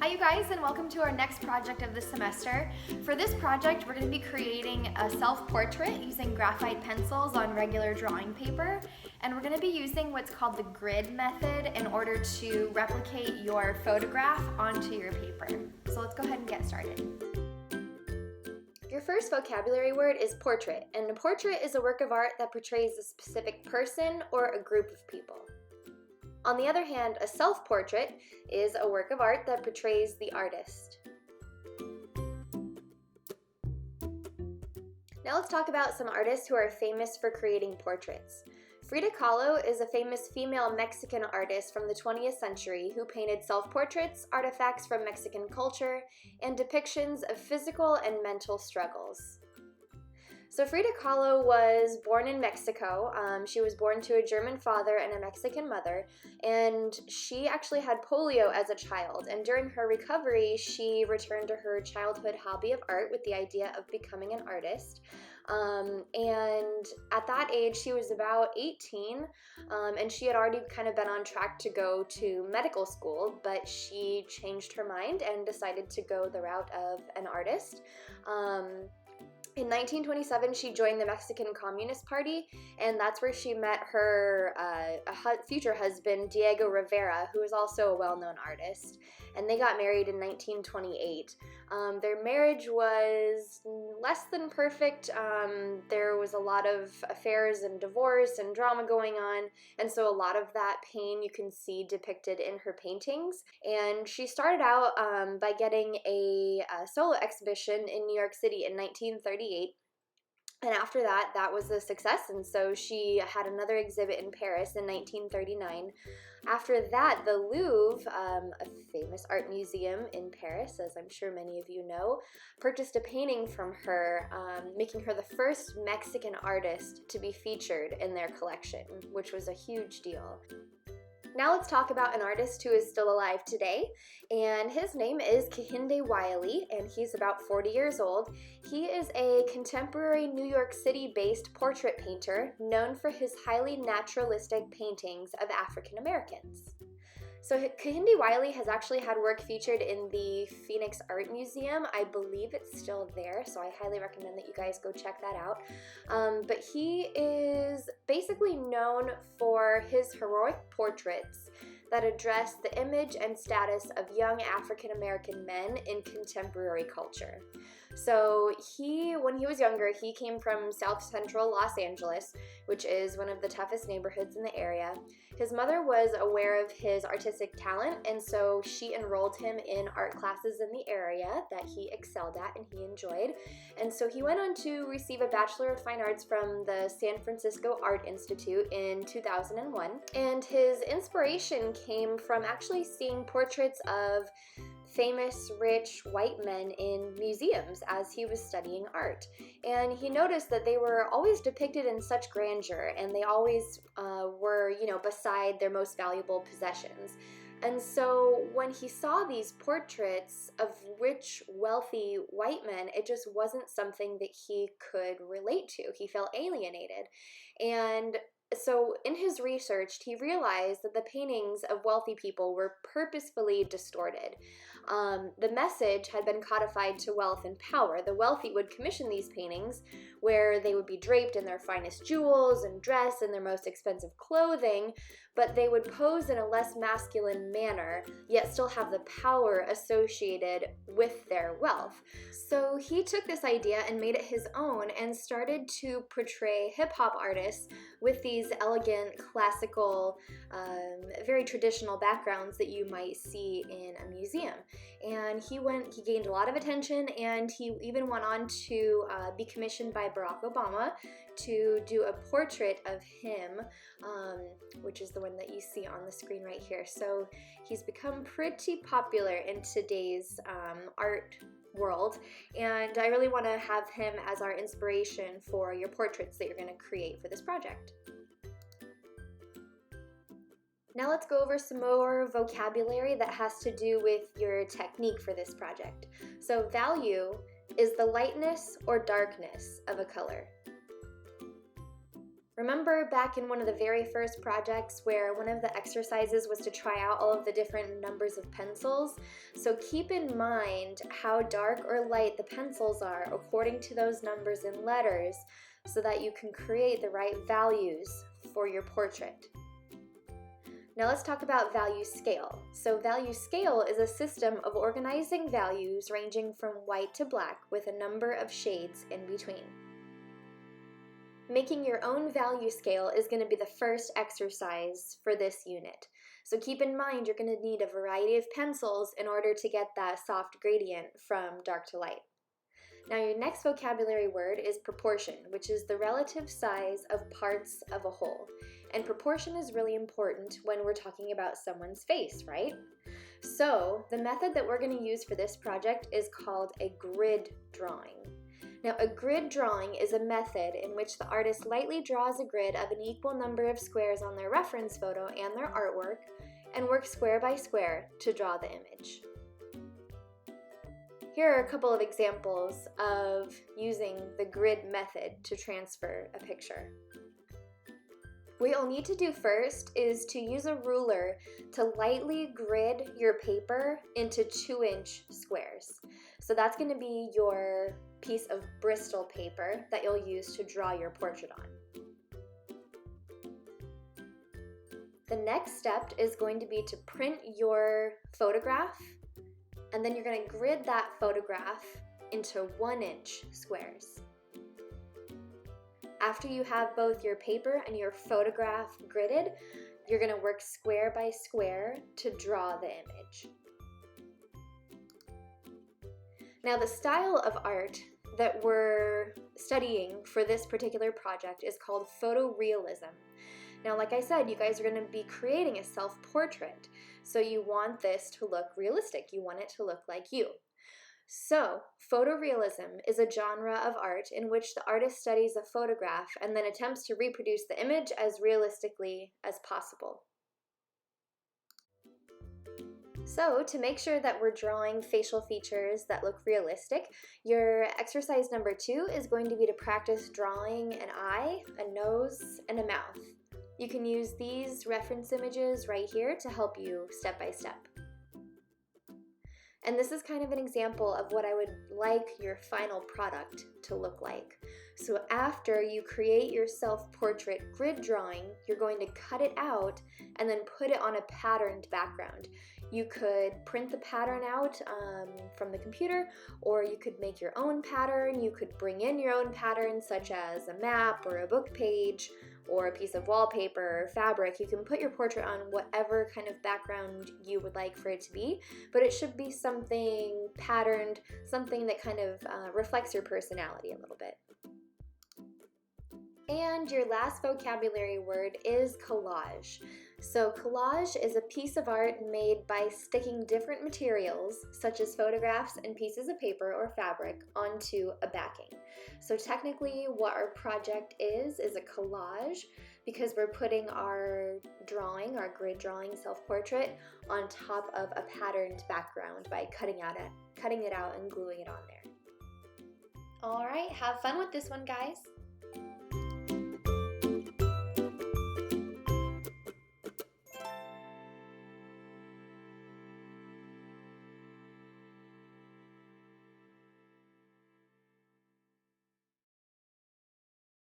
Hi you guys, and welcome to our next project of the semester. For this project, we're going to be creating a self-portrait using graphite pencils on regular drawing paper, and we're going to be using what's called the grid method in order to replicate your photograph onto your paper. So let's go ahead and get started. Your first vocabulary word is portrait, and a portrait is a work of art that portrays a specific person or a group of people. On the other hand, a self-portrait is a work of art that portrays the artist. Now let's talk about some artists who are famous for creating portraits. Frida Kahlo is a famous female Mexican artist from the 20th century who painted self-portraits, artifacts from Mexican culture, and depictions of physical and mental struggles. So Frida Kahlo was born in Mexico. She was born to a German father and a Mexican mother, and she actually had polio as a child. And during her recovery, she returned to her childhood hobby of art with the idea of becoming an artist. And at that age, she was about 18, and she had already kind of been on track to go to medical school, but she changed her mind and decided to go the route of an artist. In 1927, she joined the Mexican Communist Party, and that's where she met her future husband, Diego Rivera, who is also a well-known artist, and they got married in 1928. Their marriage was less than perfect. There was a lot of affairs and divorce and drama going on, and so a lot of that pain you can see depicted in her paintings. And she started out by getting a solo exhibition in New York City in 1938. And after that, that was a success, and so she had another exhibit in Paris in 1939. After that, the Louvre, a famous art museum in Paris, as I'm sure many of you know, purchased a painting from her, making her the first Mexican artist to be featured in their collection, which was a huge deal. Now let's talk about an artist who is still alive today, and his name is Kehinde Wiley, and he's about 40 years old. He is a contemporary New York City-based portrait painter known for his highly naturalistic paintings of African Americans. So Kehinde Wiley has actually had work featured in the Phoenix Art Museum. I believe it's still there, so I highly recommend that you guys go check that out. But he is basically known for his heroic portraits that address the image and status of young African American men in contemporary culture. So when he was younger, he came from South Central Los Angeles, which is one of the toughest neighborhoods in the area. His mother was aware of his artistic talent, and so she enrolled him in art classes in the area that he excelled at and he enjoyed. And so he went on to receive a Bachelor of Fine Arts from the San Francisco Art Institute in 2001. And his inspiration came from actually seeing portraits of famous, rich white men in museums as he was studying art. And he noticed that they were always depicted in such grandeur, and they always were, beside their most valuable possessions. And so when he saw these portraits of rich, wealthy white men, it just wasn't something that he could relate to. He felt alienated. And so in his research, he realized that the paintings of wealthy people were purposefully distorted. The message had been codified to wealth and power. The wealthy would commission these paintings where they would be draped in their finest jewels and dressed in their most expensive clothing, but they would pose in a less masculine manner, yet still have the power associated with their wealth. So he took this idea and made it his own and started to portray hip-hop artists with these elegant, classical, very traditional backgrounds that you might see in a museum. And he gained a lot of attention, and he even went on to be commissioned by Barack Obama to do a portrait of him, which is the one that you see on the screen right here. So he's become pretty popular in today's art world, and I really want to have him as our inspiration for your portraits that you're going to create for this project. Now let's go over some more vocabulary that has to do with your technique for this project. So value is the lightness or darkness of a color. Remember back in one of the very first projects where one of the exercises was to try out all of the different numbers of pencils? So keep in mind how dark or light the pencils are according to those numbers and letters so that you can create the right values for your portrait. Now let's talk about value scale. So value scale is a system of organizing values ranging from white to black with a number of shades in between. Making your own value scale is going to be the first exercise for this unit. So keep in mind you're going to need a variety of pencils in order to get that soft gradient from dark to light. Now your next vocabulary word is proportion, which is the relative size of parts of a whole. And proportion is really important when we're talking about someone's face, right? So the method that we're going to use for this project is called a grid drawing. Now, a grid drawing is a method in which the artist lightly draws a grid of an equal number of squares on their reference photo and their artwork, and works square by square to draw the image. Here are a couple of examples of using the grid method to transfer a picture. What you'll need to do first is to use a ruler to lightly grid your paper into 2-inch squares. So that's going to be your piece of Bristol paper that you'll use to draw your portrait on. The next step is going to be to print your photograph, and then you're going to grid that photograph into 1-inch squares. After you have both your paper and your photograph gridded, you're going to work square by square to draw the image. Now, the style of art that we're studying for this particular project is called photorealism. Now, like I said, you guys are going to be creating a self-portrait, so you want this to look realistic. You want it to look like you. So, photorealism is a genre of art in which the artist studies a photograph and then attempts to reproduce the image as realistically as possible. So, to make sure that we're drawing facial features that look realistic, your exercise number 2 is going to be to practice drawing an eye, a nose, and a mouth. You can use these reference images right here to help you step by step. And this is kind of an example of what I would like your final product to look like. So after you create your self-portrait grid drawing, you're going to cut it out and then put it on a patterned background. You could print the pattern out from the computer, or you could make your own pattern. You could bring in your own pattern, such as a map or a book page or a piece of wallpaper or fabric. You can put your portrait on whatever kind of background you would like for it to be, but it should be something patterned, something that kind of reflects your personality a little bit. And your last vocabulary word is collage. So collage is a piece of art made by sticking different materials, such as photographs and pieces of paper or fabric, onto a backing. So technically what our project is a collage, because we're putting our drawing, our grid drawing self-portrait, on top of a patterned background by cutting it out and gluing it on there. All right, have fun with this one, guys.